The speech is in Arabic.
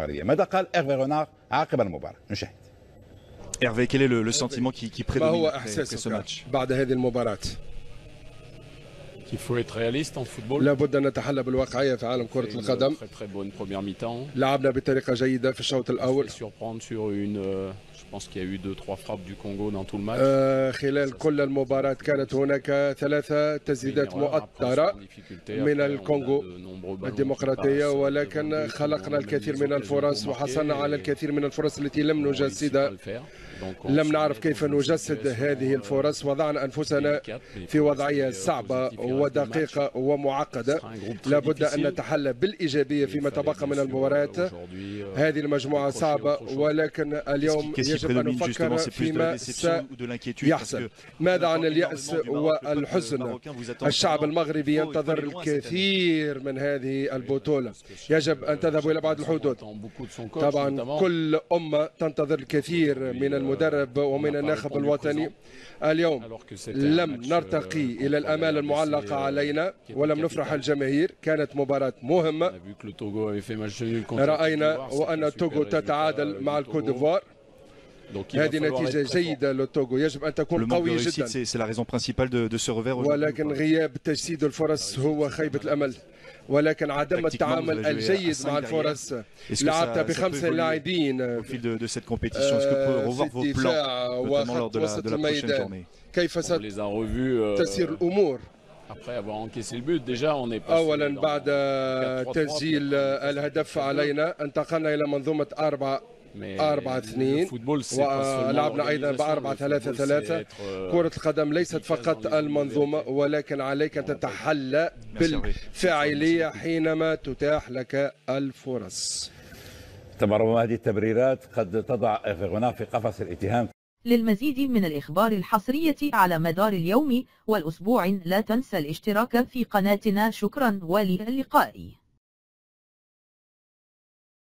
الفارية. ماذا قال إيرفي رونار عقب المباراة؟ نشاهد. Hervé, quel est le sentiment qui ما هو prédomine après ce إحساسك match? بعد هذه المباراة؟ Il faut être réaliste en football. لابد أن نتحلى بالواقعية في عالم كرة القدم. Très bonne première mi-temps. لعبنا بطريقة جيدة في الشوط الأول. Surprendre sur je pense qu'il y a eu 2-3 frappes du Congo dans tout le match. خلال كل المباراة كانت هناك 3 تسديدات مؤثرة من الكونغو الديمقراطية، ولكن خلقنا الكثير من الفرص وحصلنا على الكثير من الفرص التي لم نجسدها. لم نعرف كيف نجسد هذه الفرص، وضعنا أنفسنا في وضعية صعبة ودقيقة ومعقدة. لابد أن نتحلى بالإيجابية فيما تبقى من المباراة. هذه المجموعة صعبة، ولكن اليوم يجب أن نفكر فيما سيحصل. ماذا عن اليأس والحزن؟ الشعب المغربي ينتظر الكثير من هذه البطولة، يجب أن تذهب إلى بعض الحدود. طبعا كل أمة تنتظر الكثير من المدرب ومن الناخب الوطني. اليوم لم نرتقي إلى الآمال المعلقة علينا ولم نفرح الجماهير. كانت مباراة مهمة، رأينا وأن التوغو تتعادل مع الكوت ديفوار. هذه نتيجة جيدة للتوغو، يجب أن تكون قوية جدا. ولكن غياب تجسيد الفرص هو خيبة الأمل، ولكن عدم التعامل الجيد مع الفرص. لعبت ب5 لاعبين في الدفاع وخط وسط الميدان. كيف ستسير الأمور؟ أولا بعد تسجيل الهدف علينا انتقلنا إلى منظومة 4-2 ولعبنا أيضا ب4-3-3. كرة القدم ليست فقط المنظومة، ولكن عليك أن تتحلى بالفاعلية حينما تتاح لك الفرص. ربما هذه التبريرات قد تضع إيرفي رونار في قفص الاتهام. للمزيد من الإخبار الحصرية على مدار اليوم والأسبوع لا تنسى الاشتراك في قناتنا. شكرا، والى اللقاء.